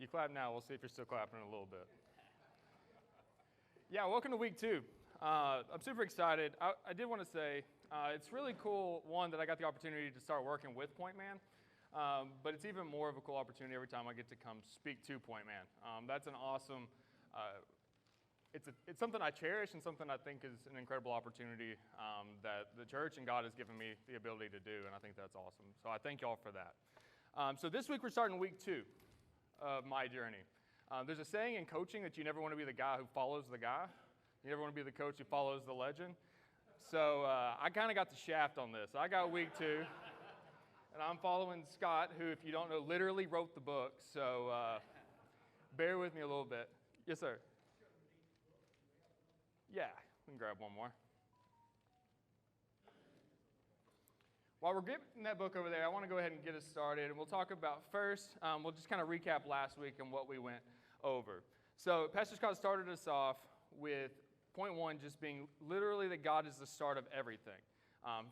You clap now. We'll see if you're still clapping in a little bit. Yeah, welcome to week 2. I'm super excited. I did want to say it's really cool, one, that I got the opportunity to start working with Pointman, but it's even more of a cool opportunity every time I get to come speak to Pointman. That's an awesome, it's something I cherish and something I think is an incredible opportunity that the church and God has given me the ability to do, and I think that's awesome. So I thank y'all for that. So this week we're starting week 2 of my journey. There's a saying in coaching that you never want to be the guy who follows the guy. You never want to be the coach who follows the legend. So I kind of got the shaft on this. I got week 2, and I'm following Scott, who, if you don't know, literally wrote the book. So bear with me a little bit. Yes, sir. Yeah, we can grab one more. While we're getting that book over there, I want to go ahead and get us started. And we'll talk about first, we'll just kind of recap last week and what we went over. So Pastor Scott started us off with point 1 just being literally that God is the start of everything.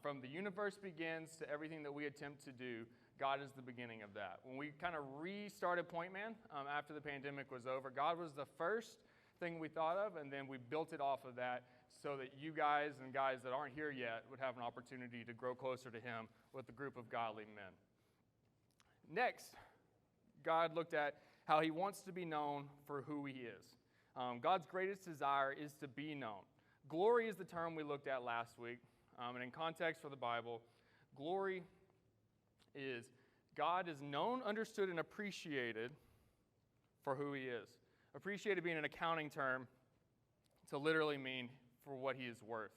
From the universe begins to everything that we attempt to do, God is the beginning of that. When we kind of restarted Pointman after the pandemic was over, God was the first thing we thought of, and then we built it off of that so that you guys and guys that aren't here yet would have an opportunity to grow closer to Him with a group of godly men. Next, God looked at how He wants to be known for who He is. God's greatest desire is to be known. Glory is the term we looked at last week, and in context for the Bible, glory is God is known, understood, and appreciated for who He is. Appreciated being an accounting term to literally mean for what He is worth.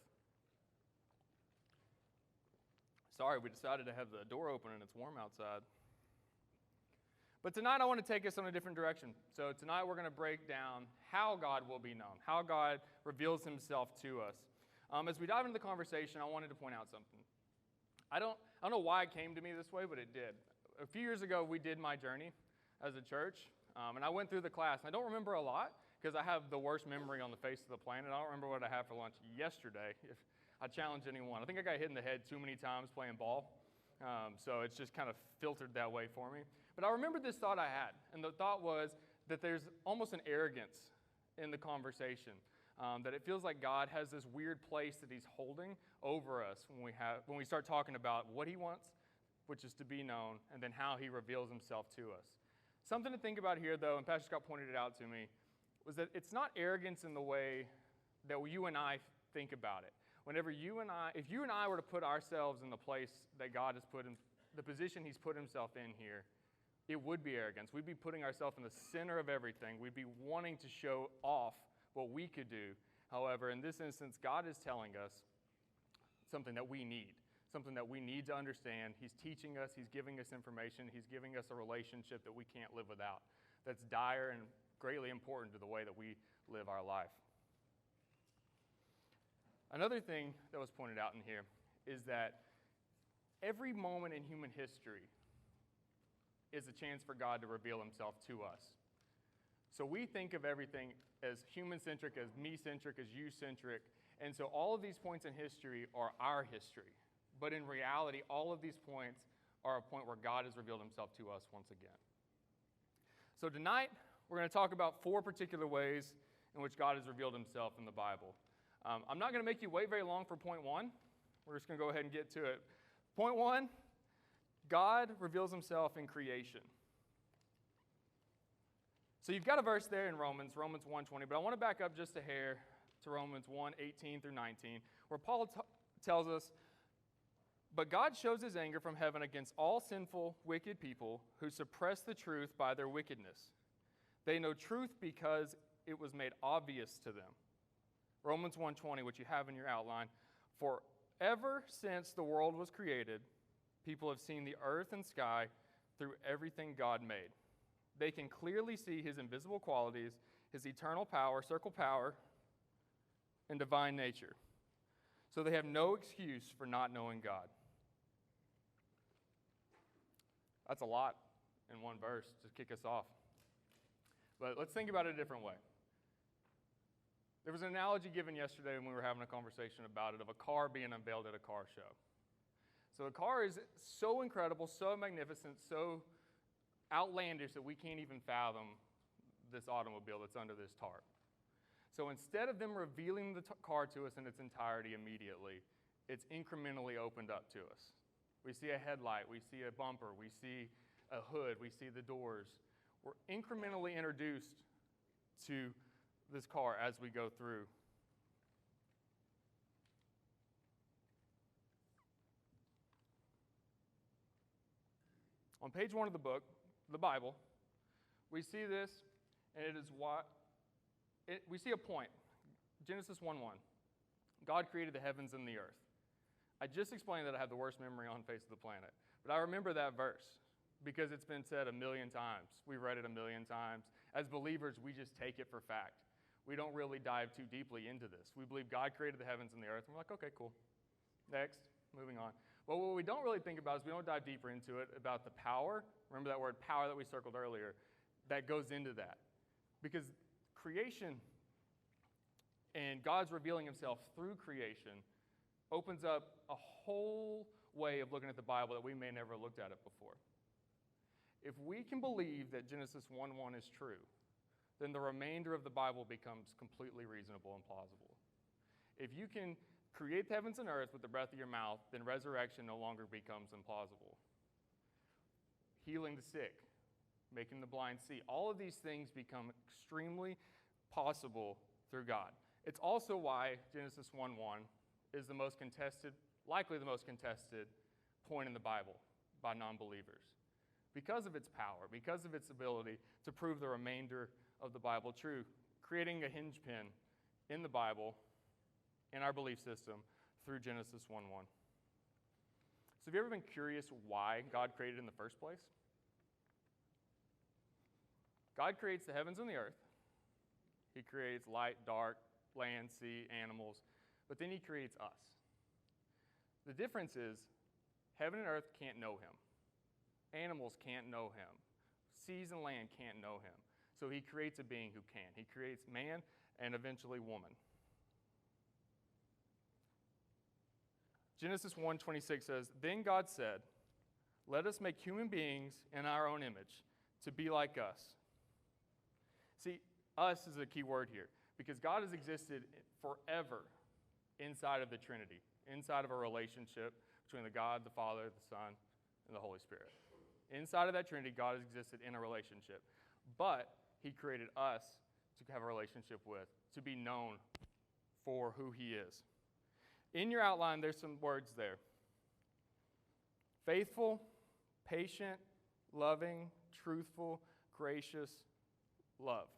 Sorry, we decided to have the door open and it's warm outside. But tonight I want to take us in a different direction. So tonight we're going to break down how God will be known, how God reveals Himself to us. As we dive into the conversation, I wanted to point out something. I don't know why it came to me this way, but it did. A few years ago, we did my journey as a church. And I went through the class, and I don't remember a lot because I have the worst memory on the face of the planet. I don't remember what I had for lunch yesterday. If I challenge anyone, I think I got hit in the head too many times playing ball, so it's just kind of filtered that way for me. But I remember this thought I had, and the thought was that there's almost an arrogance in the conversation, that it feels like God has this weird place that He's holding over us when we start talking about what He wants, which is to be known, and then how He reveals Himself to us. Something to think about here, though, and Pastor Scott pointed it out to me, was that it's not arrogance in the way that you and I think about it. Whenever if you and I were to put ourselves in the place that God has put in, the position He's put Himself in here, it would be arrogance. We'd be putting ourselves in the center of everything. We'd be wanting to show off what we could do. However, in this instance, God is telling us something that we need. Something that we need to understand. He's teaching us, He's giving us information, He's giving us a relationship that we can't live without. That's dire and greatly important to the way that we live our life. Another thing that was pointed out in here is that every moment in human history is a chance for God to reveal Himself to us. So we think of everything as human-centric, as me-centric, as you-centric, and so all of these points in history are our history. But in reality, all of these points are a point where God has revealed Himself to us once again. So tonight, we're going to talk about 4 particular ways in which God has revealed Himself in the Bible. I'm not going to make you wait very long for point 1. We're just going to go ahead and get to it. Point 1, God reveals Himself in creation. So you've got a verse there in Romans 1:20, but I want to back up just a hair to Romans 1:18 through 19, where Paul tells us, "But God shows His anger from heaven against all sinful, wicked people who suppress the truth by their wickedness. They know truth because it was made obvious to them." Romans 1:20, which you have in your outline. "For ever since the world was created, people have seen the earth and sky through everything God made. They can clearly see His invisible qualities, His eternal power, circle power, and divine nature. So they have no excuse for not knowing God." That's a lot in one verse to kick us off. But let's think about it a different way. There was an analogy given yesterday when we were having a conversation about it of a car being unveiled at a car show. So a car is so incredible, so magnificent, so outlandish that we can't even fathom this automobile that's under this tarp. So instead of them revealing the car to us in its entirety immediately, it's incrementally opened up to us. We see a headlight, we see a bumper, we see a hood, we see the doors. We're incrementally introduced to this car as we go through. On page 1 of the book, the Bible, we see this, and it is what we see a point. Genesis 1:1. God created the heavens and the earth. I just explained that I have the worst memory on the face of the planet, but I remember that verse because it's been said a million times. We've read it a million times. As believers, we just take it for fact. We don't really dive too deeply into this. We believe God created the heavens and the earth, and we're like, okay, cool. Next, moving on. But what we don't really think about is we don't dive deeper into it about the power. Remember that word power that we circled earlier? That goes into that. Because creation and God's revealing himself through creation opens up a whole way of looking at the Bible that we may never have looked at it before. If we can believe that Genesis 1:1 is true, then the remainder of the Bible becomes completely reasonable and plausible. If you can create the heavens and earth with the breath of your mouth, then resurrection no longer becomes implausible. Healing the sick, making the blind see, all of these things become extremely possible through God. It's also why Genesis 1:1 is the most contested, likely the most contested point in the Bible by non-believers. Because of its power, because of its ability to prove the remainder of the Bible true, creating a hinge pin in the Bible, in our belief system, through Genesis 1:1. So have you ever been curious why God created in the first place? God creates the heavens and the earth. He creates light, dark, land, sea, animals, but then he creates us. The difference is heaven and earth can't know him. Animals can't know him. Seas and land can't know him. So he creates a being who can. He creates man and eventually woman. Genesis 1:26 says, "Then God said, 'Let us make human beings in our own image, to be like us.'" See, us is a key word here, because God has existed forever inside of the Trinity, inside of a relationship between the God, the Father, the Son, and the Holy Spirit. Inside of that Trinity, God has existed in a relationship. But he created us to have a relationship with, to be known for who he is. In your outline, there's some words there. Faithful, patient, loving, truthful, gracious, love.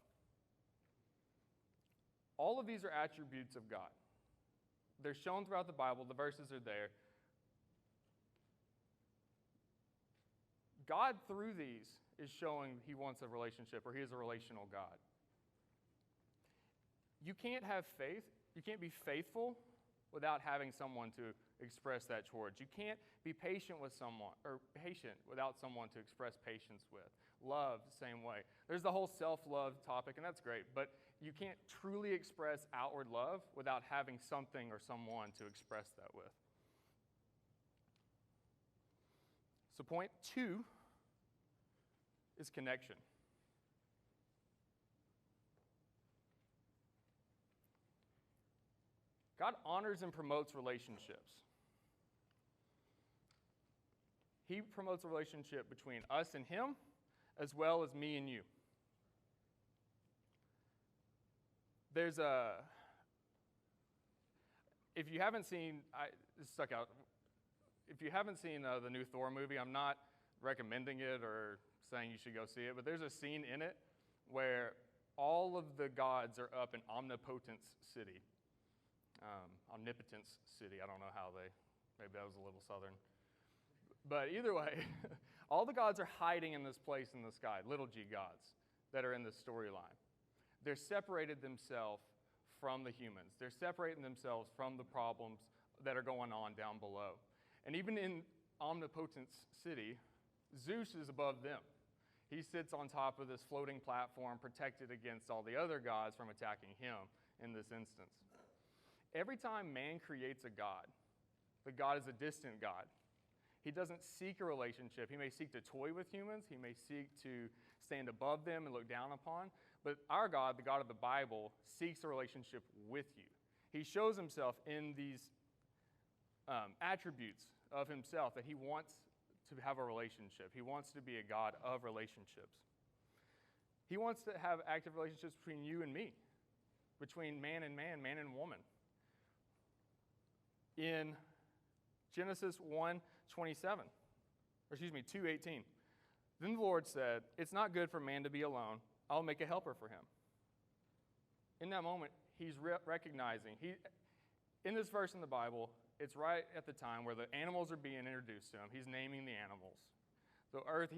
All of these are attributes of God. They're shown throughout the Bible. The verses are there. God, through these, is showing he wants a relationship, or he is a relational God. You can't have faith, you can't be faithful without having someone to express that towards. You can't be patient with someone, or patient without someone to express patience with. Love, the same way. There's the whole self-love topic, and that's great, but you can't truly express outward love without having something or someone to express that with. So point 2 is connection. God honors and promotes relationships. He promotes a relationship between us and him, as well as me and you. There's a, if you haven't seen, this stuck out. If you haven't seen the new Thor movie, I'm not recommending it or saying you should go see it, but there's a scene in it where all of the gods are up in Omnipotence City. Omnipotence City, I don't know how maybe that was a little southern. But either way, all the gods are hiding in this place in the sky, little g gods that are in this storyline. They're separated themselves from the humans. They're separating themselves from the problems that are going on down below. And even in Omnipotence City, Zeus is above them. He sits on top of this floating platform protected against all the other gods from attacking him in this instance. Every time man creates a god, the god is a distant god. He doesn't seek a relationship. He may seek to toy with humans. He may seek to stand above them and look down upon. But our God, the God of the Bible, seeks a relationship with you. He shows himself in these attributes of himself that he wants to have a relationship. He wants to be a God of relationships. He wants to have active relationships between you and me, between man and man, man and woman. In Genesis 2:18. Then the Lord said, "It's not good for man to be alone. I'll make a helper for him." In that moment, he's recognizing, in this verse in the Bible, it's right at the time where the animals are being introduced to him. He's naming the animals. The earth,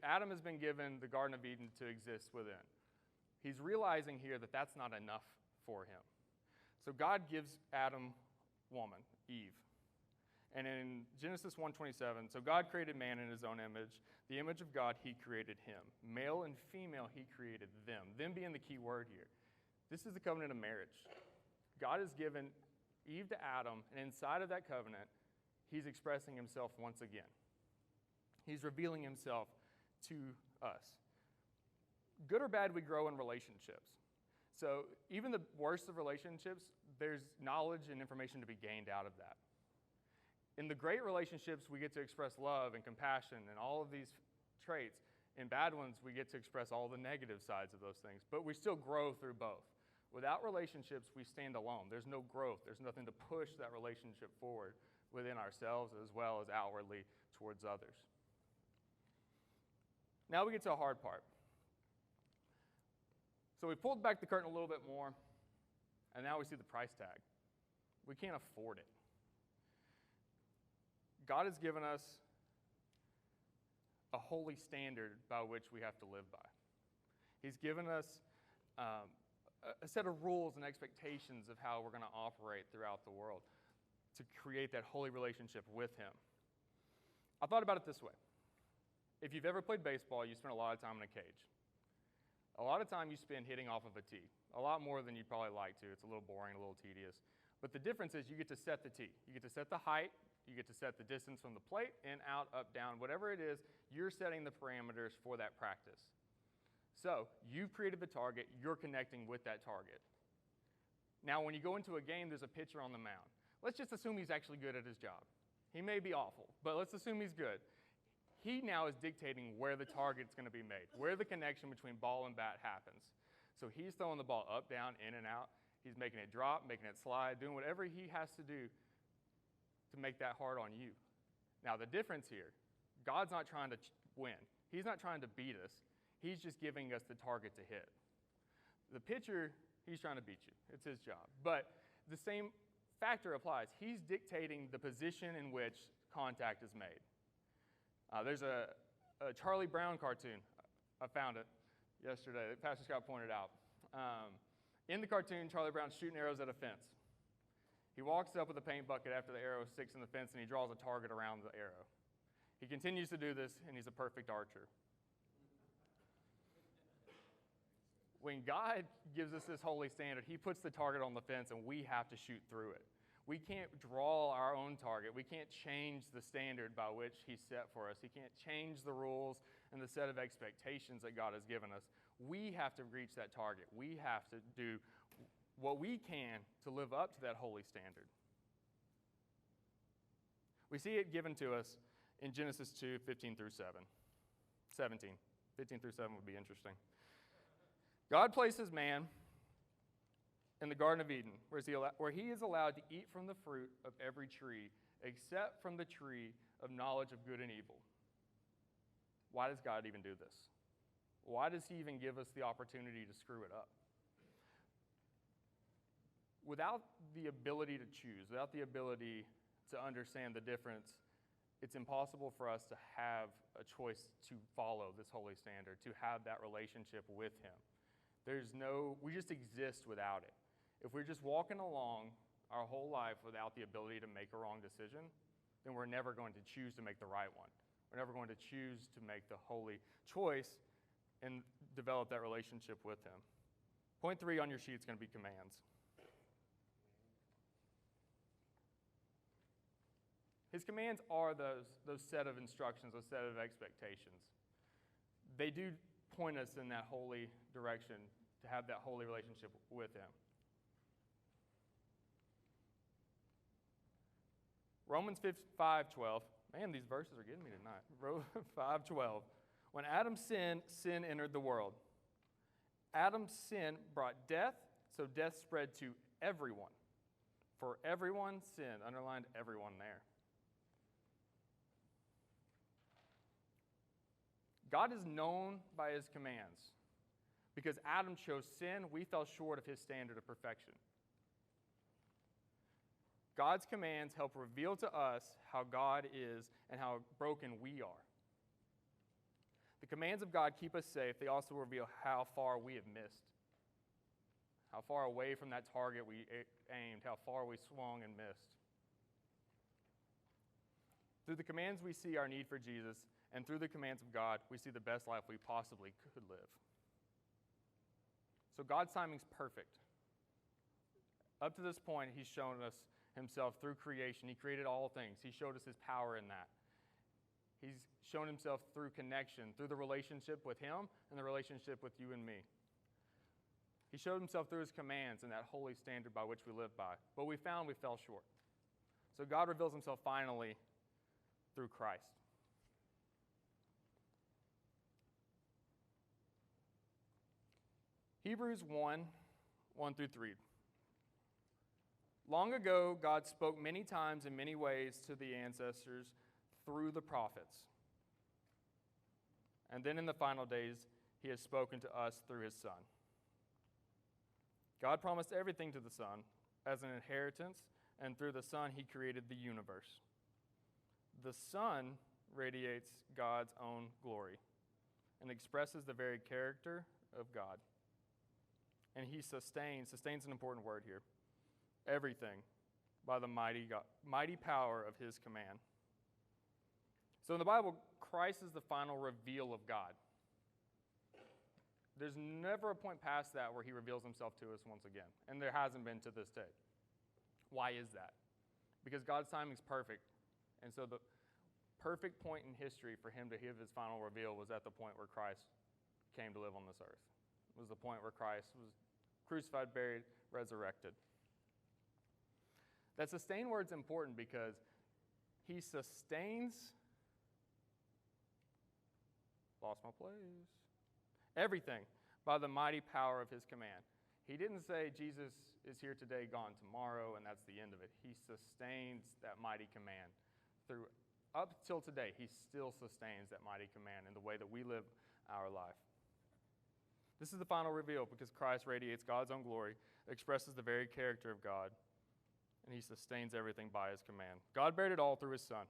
Adam has been given the Garden of Eden to exist within. He's realizing here that that's not enough for him. So God gives Adam woman, Eve. And in Genesis 1:27, so God created man in his own image. The image of God, he created him. Male and female, he created them. Them being the key word here. This is the covenant of marriage. God has given Eve to Adam, and inside of that covenant, he's expressing himself once again. He's revealing himself to us. Good or bad, we grow in relationships. So even the worst of relationships, there's knowledge and information to be gained out of that. In the great relationships, we get to express love and compassion and all of these traits. In bad ones, we get to express all the negative sides of those things. But we still grow through both. Without relationships, we stand alone. There's no growth. There's nothing to push that relationship forward within ourselves as well as outwardly towards others. Now we get to a hard part. So we pulled back the curtain a little bit more, and now we see the price tag. We can't afford it. God has given us a holy standard by which we have to live by. He's given us a set of rules and expectations of how we're going to operate throughout the world to create that holy relationship with him. I thought about it this way. If you've ever played baseball, you spend a lot of time in a cage. A lot of time you spend hitting off of a tee. A lot more than you'd probably like to. It's a little boring, a little tedious. But the difference is you get to set the tee. You get to set the height. You get to set the distance from the plate, in, out, up, down. Whatever it is, you're setting the parameters for that practice. So you've created the target. You're connecting with that target. Now, when you go into a game, there's a pitcher on the mound. Let's just assume he's actually good at his job. He may be awful, but let's assume he's good. He now is dictating where the target's going to be made, where the connection between ball and bat happens. So he's throwing the ball up, down, in, and out. He's making it drop, making it slide, doing whatever he has to do to make that hard on you. Now, the difference here, God's not trying to win. He's not trying to beat us. He's just giving us the target to hit. The pitcher, he's trying to beat you. It's his job. But the same factor applies. He's dictating the position in which contact is made. There's a Charlie Brown cartoon. I found it yesterday that Pastor Scott pointed out. In the cartoon, Charlie Brown's shooting arrows at a fence. He walks up with a paint bucket after the arrow sticks in the fence, and he draws a target around the arrow. He continues to do this, and he's a perfect archer. When God gives us this holy standard, he puts the target on the fence, and we have to shoot through it. We can't draw our own target. We can't change the standard by which he set for us. He can't change the rules and the set of expectations that God has given us. We have to reach that target. We have to do what we can to live up to that holy standard. We see it given to us in Genesis 2:15 through 17. 15 through 7 would be interesting. God places man in the Garden of Eden, where he is allowed to eat from the fruit of every tree, except from the tree of knowledge of good and evil. Why does God even do this? Why does he even give us the opportunity to screw it up? Without the ability to choose, without the ability to understand the difference, it's impossible for us to have a choice to follow this holy standard, to have that relationship with him. We just exist without it. If we're just walking along our whole life without the ability to make a wrong decision, then we're never going to choose to make the right one. We're never going to choose to make the holy choice and develop that relationship with him. Point 3 on your sheet is going to be commands. His commands are those set of instructions, those set of expectations. They do point us in that holy direction to have that holy relationship with Him. Romans 5:12. Man, these verses are getting me tonight. Romans 5:12. When Adam sinned, sin entered the world. Adam's sin brought death, so death spread to everyone. For everyone sinned. Underlined everyone there. God is known by His commands. Because Adam chose sin, we fell short of His standard of perfection. God's commands help reveal to us how God is and how broken we are. The commands of God keep us safe. They also reveal how far we have missed. How far away from that target we aimed, how far we swung and missed. Through the commands, we see our need for Jesus, and through the commands of God, we see the best life we possibly could live. So God's timing's perfect. Up to this point, He's shown us Himself through creation. He created all things. He showed us His power in that. He's shown Himself through connection, through the relationship with Him and the relationship with you and me. He showed Himself through His commands and that holy standard by which we live by. But we found we fell short. So God reveals Himself finally through Christ. Hebrews 1:1 through 3. Long ago, God spoke many times in many ways to the ancestors through the prophets. And then in the final days, He has spoken to us through His Son. God promised everything to the Son as an inheritance, and through the Son, He created the universe. The Son radiates God's own glory and expresses the very character of God. And He sustains an important word here, everything by the mighty power of His command. So in the Bible, Christ is the final reveal of God. There's never a point past that where He reveals Himself to us once again, and there hasn't been to this day. Why is that? Because God's timing is perfect, and so the perfect point in history for Him to give His final reveal was at the point where Christ came to live on this earth. It was the point where Christ was crucified, buried, resurrected. That sustain word's important because He sustains, lost my place, everything by the mighty power of His command. He didn't say Jesus is here today, gone tomorrow, and that's the end of it. He sustains that mighty command. Up till today, He still sustains that mighty command in the way that we live our life. This is the final reveal because Christ radiates God's own glory, expresses the very character of God, and He sustains everything by His command. God bared it all through His Son.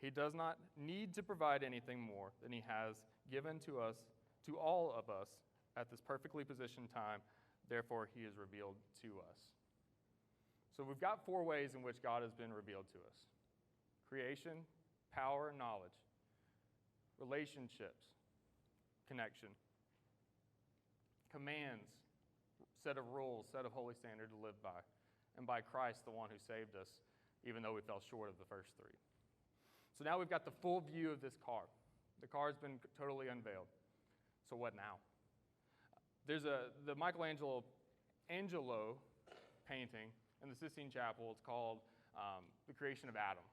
He does not need to provide anything more than He has given to us, to all of us, at this perfectly positioned time. Therefore, He is revealed to us. So we've got 4 ways in which God has been revealed to us: creation, power, knowledge, relationships, connection, commands, set of rules, set of holy standard to live by, and by Christ, the one who saved us, even though we fell short of the first 3. So now we've got the full view of this car. The car has been totally unveiled. So what now? There's the Michelangelo painting in the Sistine Chapel. It's called The Creation of Adam.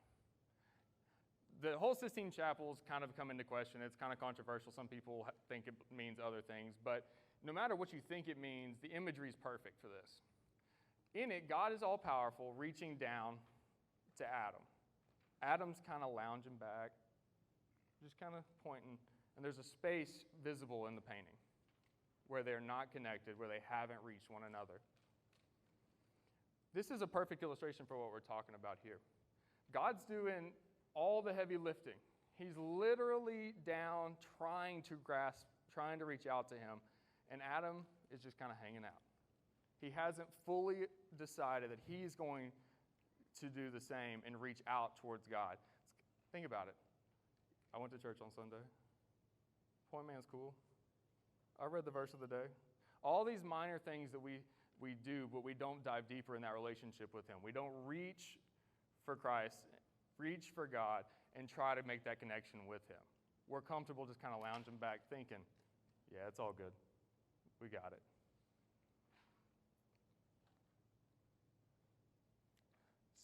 The whole Sistine Chapel's kind of come into question. It's kind of controversial. Some people think it means other things, but no matter what you think it means, the imagery is perfect for this. In it, God is all-powerful, reaching down to Adam. Adam's kind of lounging back, just kind of pointing, and there's a space visible in the painting where they're not connected, where they haven't reached one another. This is a perfect illustration for what we're talking about here. God's doing all the heavy lifting. He's literally down trying to grasp, trying to reach out to Him, and Adam is just kind of hanging out. He hasn't fully decided that he's going to do the same and reach out towards God. Think about it. I went to church on Sunday. Pointman's cool. I read the verse of the day. All these minor things that we do, but we don't dive deeper in that relationship with Him. We don't reach for Christ reach for God and try to make that connection with him. We're comfortable just kind of lounging back thinking, yeah, it's all good. We got it.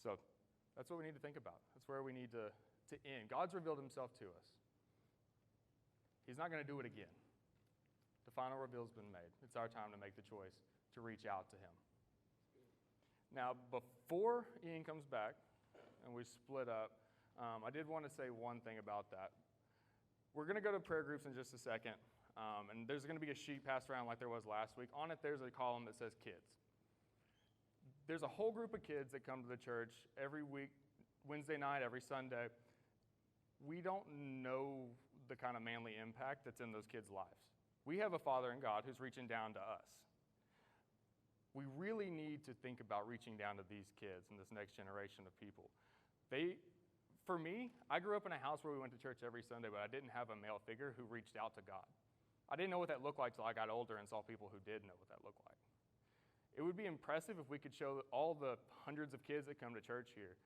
So that's what we need to think about. That's where we need to end. God's revealed himself to us. He's not going to do it again. The final reveal's been made. It's our time to make the choice to reach out to him. Now, before Ian comes back and we split up, I did want to say one thing about that. We're going to go to prayer groups in just a second, and there's going to be a sheet passed around like there was last week. On it, there's a column that says kids. There's a whole group of kids that come to the church every week, Wednesday night, every Sunday. We don't know the kind of manly impact that's in those kids' lives. We have a Father in God who's reaching down to us. We really need to think about reaching down to these kids and this next generation of people. For me, I grew up in a house where we went to church every Sunday, but I didn't have a male figure who reached out to God. I didn't know what that looked like till I got older and saw people who did know what that looked like. It would be impressive if we could show all the hundreds of kids that come to church here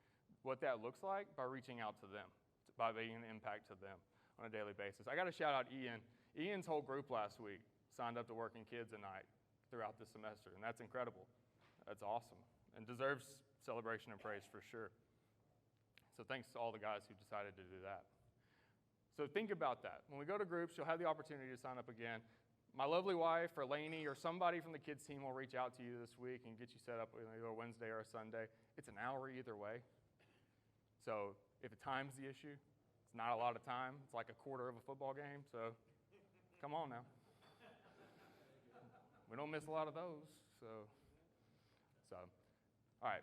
what that looks like by reaching out to them, by being an impact to them on a daily basis. I got to shout out Ian. Ian's whole group last week signed up to Working Kids at night throughout the semester, and that's incredible. That's awesome and deserves celebration and praise for sure. So thanks to all the guys who decided to do that. So think about that. When we go to groups, you'll have the opportunity to sign up again. My lovely wife or Lainey or somebody from the kids team will reach out to you this week and get you set up either a Wednesday or a Sunday. It's an hour either way. So if time's the issue, it's not a lot of time. It's like a quarter of a football game, so come on now. We don't miss a lot of those, so. All right.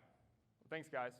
Well, thanks, guys.